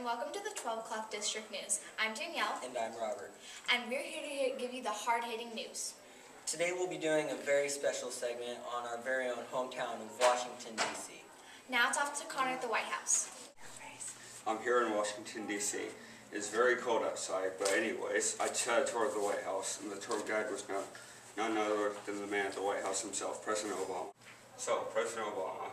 welcome to the 12 o'clock District News. I'm Danielle. And I'm Robert. And we're here to give you the hard-hitting news. Today we'll be doing a very special segment on our very own hometown of Washington, D.C. Now it's off to Connor at the White House. I'm here in Washington, D.C. It's very cold outside, but anyways, I just had a tour of the White House, and the tour guide was none other than the man at the White House himself, President Obama. So, President Obama,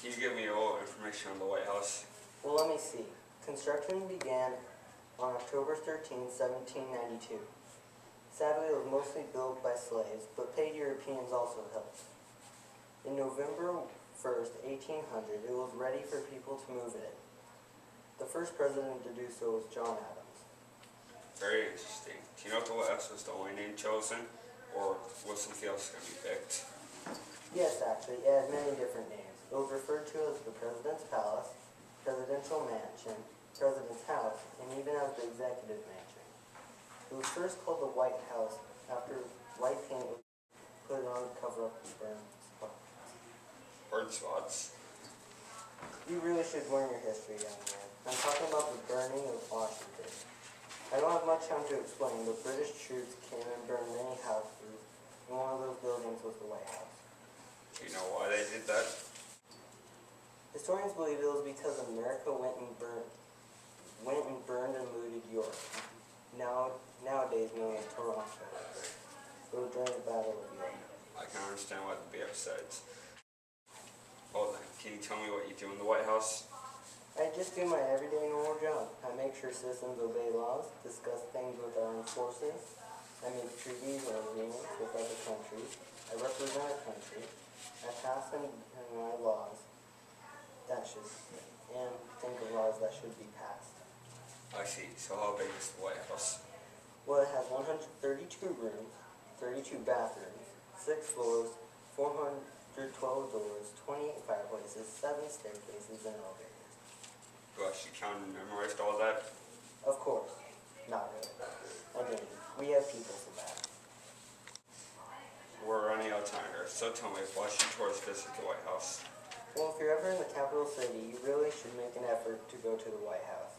can you give me all information on the White House? Well, let me see. Construction began on October 13, 1792. Sadly, it was mostly built by slaves, but paid Europeans also helped. In November 1st, 1800, it was ready for people to move in. The first president to do so was John Adams. Very interesting. Do you know if the White House was the only name chosen, or was something else going to be picked? Yes, actually, it had many different names. It was referred to as the President's Palace, Presidential Mansion, President's House, and even as the Executive Mansion. It was first called the White House after white paint was put on to cover up the burn spots. Burn spots? You really should learn your history, young man. I'm talking about the burning of Washington. I don't have much time to explain, but British troops came and burned many houses, and one of those buildings was the White House. Do you know why they did that? Historians believe it was because America went and burned and looted York, nowadays known as Toronto. It was during the Battle of York. I can understand why they'd be upset. Well then, can you tell me what you do in the White House? I just do my everyday normal job. I make sure citizens obey laws, discuss things with our armed forces. I make treaties or agreements with other countries. I represent our country. I pass and my laws and think of laws that should be passed. I see. So how big is the White House? Well, it has 132 rooms, 32 bathrooms, 6 floors, 412 doors, 28 fireplaces, 7 staircases, and elevators. You actually counted and memorized all that? Of course. Not really. I mean, we have people for that. We're running out of time here, so tell me, why should tourists visit the White House? Well, if you're ever in the capital city, you really should make an effort to go to the White House.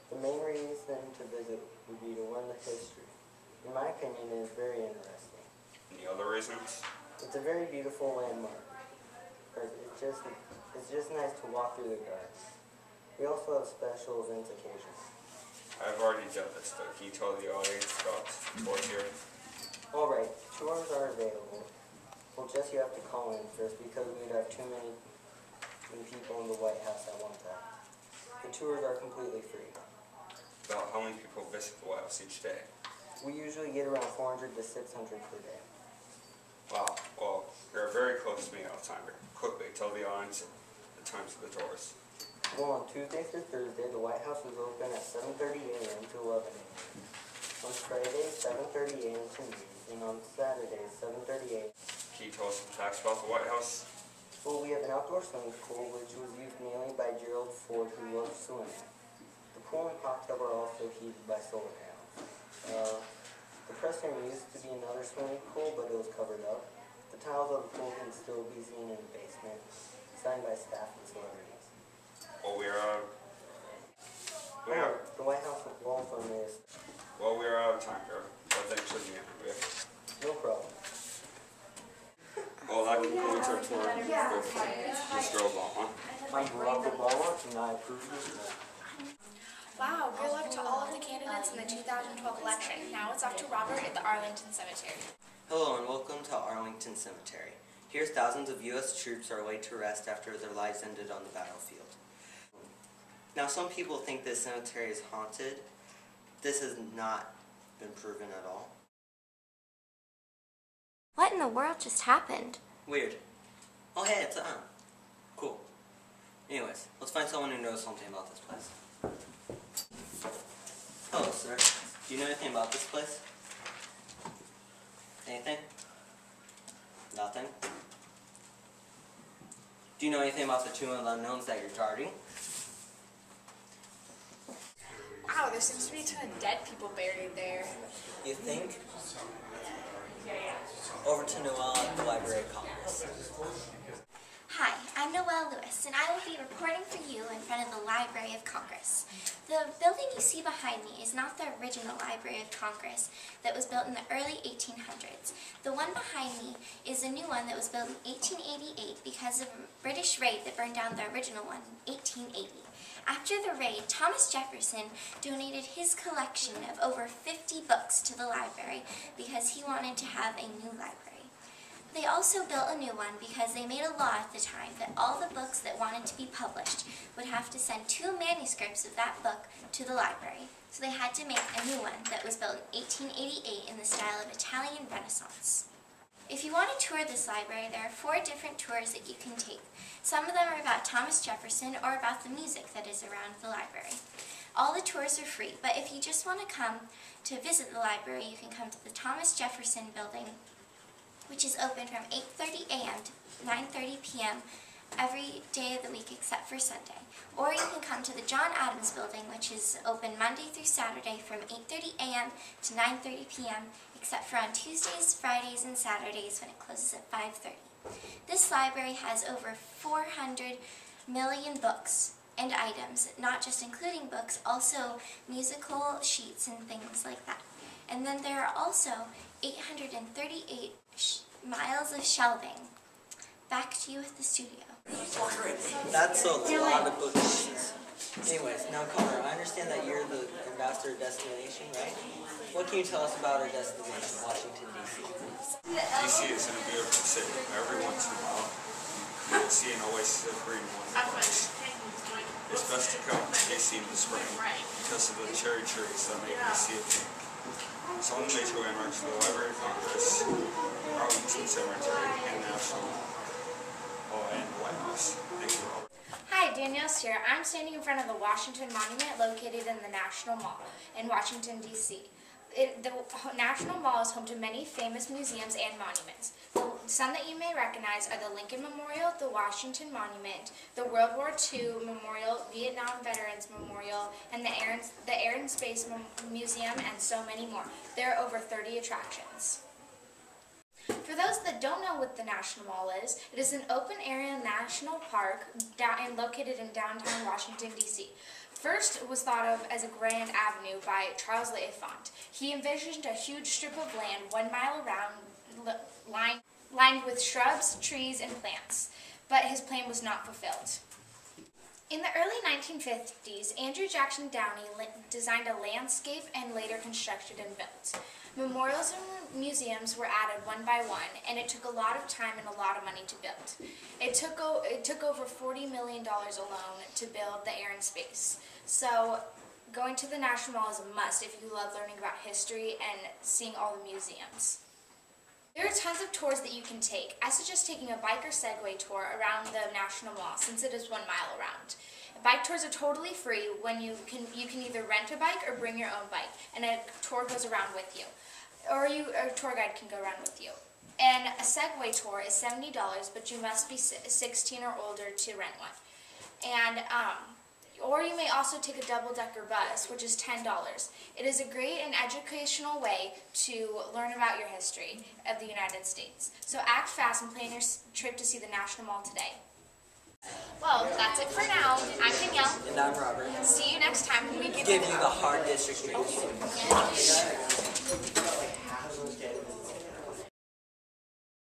The main reason to visit would be to learn the history. In my opinion, it is very interesting. Any other reasons? It's a very beautiful landmark. It's just nice to walk through the gardens. We also have special events occasionally. I've already done this, but can you tell the audience about tours here? Alright, tours are available. Well, just you have to call in first because we'd have too many people in the White House at one time. The tours are completely free. About how many people visit the White House each day? We usually get around 400 to 600 per day. Wow, well, you're very close to me all the time. Quickly, tell the audience the times of the tours. Well, on Tuesday through Thursday, the White House is open at 7:30 a.m. to 11 a.m. On Friday, 7:30 a.m. to noon, and on Saturday, 7:30 a.m. Can you tell us some facts about the White House? Well, we have an outdoor swimming pool, which was used mainly by Gerald Ford, who loved swimming. The pool and hot tub are also heated by solar panels. The press room used to be another swimming pool, but it was covered up. The tiles of the pool can still be seen in the basement, signed by staff and celebrities. Well, The White House walls are missed. Well, we're out of time here, but thanks for the interview. No problem. Well, that concludes our tour with Mr. Obama. I'm Barack Obama, and I approve this. Wow, good luck to all of the candidates in the 2012 election. Now it's off to Robert at the Arlington Cemetery. Hello and welcome to Arlington Cemetery. Here thousands of U.S. troops are laid to rest after their lives ended on the battlefield. Now some people think this cemetery is haunted. This has not been proven at all. What in the world just happened? Weird. Oh hey, it's cool. Anyways, let's find someone who knows something about this place. Hello, sir. Do you know anything about this place? Anything? Nothing? Do you know anything about the Tomb of the Unknowns that you're guarding? Wow, there seems to be a ton of dead people buried there. You think? Over to Noelle at the Library of Congress. Hi, I'm Noelle Lewis, and I will be reporting for you in front of the Library of Congress. The building you see behind me is not the original Library of Congress that was built in the early 1800s. The one behind me is a new one that was built in 1888 because of a British raid that burned down the original one in 1880. After the raid, Thomas Jefferson donated his collection of over 50 books to the library because he wanted to have a new library. They also built a new one because they made a law at the time that all the books that wanted to be published would have to send 2 manuscripts of that book to the library. So they had to make a new one that was built in 1888 in the style of Italian Renaissance. If you want to tour this library, there are 4 different tours that you can take. Some of them are about Thomas Jefferson or about the music that is around the library. All the tours are free, but if you just want to come to visit the library, you can come to the Thomas Jefferson building, which is open from 8:30 a.m. to 9:30 p.m. every day of the week except for Sunday. Or you can come to the John Adams building, which is open Monday through Saturday from 8:30 a.m. to 9:30 p.m. except for on Tuesdays, Fridays, and Saturdays when it closes at 5:30. This library has over 400 million books and items, not just including books, also musical sheets and things like that. And then there are also 838 miles of shelving. Back to you at the studio. That's a lot of bookcases. Anyways, now Connor, I understand that you're the ambassador destination, right? What can you tell us about our destination, Washington, D.C.? DC is in a beautiful city. Every once in a while, you can see an oasis of green wonderful. It's best to come to DC in the spring because of the cherry trees that make the sea of pink. Some of the major landmarks are the Library of Congress, Arlington Cemetery, and National Mall, and the White House. Thank you, Robert. Hi, Danielle here. I'm standing in front of the Washington Monument located in the National Mall in Washington, D.C. The National Mall is home to many famous museums and monuments. Some that you may recognize are the Lincoln Memorial, the Washington Monument, the World War II Memorial, Vietnam Veterans Memorial, and the Air and Space Museum, and so many more. There are over 30 attractions. For those that don't know what the National Mall is, it is an open-area national park located in downtown Washington, D.C. First, it was thought of as a grand avenue by Charles L'Enfant. He envisioned a huge strip of land 1 mile around, lined with shrubs, trees, and plants, but his plan was not fulfilled. In the early 1950s, Andrew Jackson Downey designed a landscape and later constructed and built. Memorials and museums were added one by one, and it took a lot of time and a lot of money to build. It took over $40 million alone to build the Air and Space. So going to the National Mall is a must if you love learning about history and seeing all the museums. There are tons of tours that you can take. I suggest taking a bike or Segway tour around the National Mall since it is 1 mile around. Bike tours are totally free when you can either rent a bike or bring your own bike, and a tour goes around with you. Or a tour guide can go around with you. And a Segway tour is $70, but you must be 16 or older to rent one. And or you may also take a double-decker bus, which is $10. It is a great and educational way to learn about your history of the United States. So act fast and plan your trip to see the National Mall today. Well, that's it for now. I'm Danielle. And I'm Robert. See you next time when we Give you the hard district.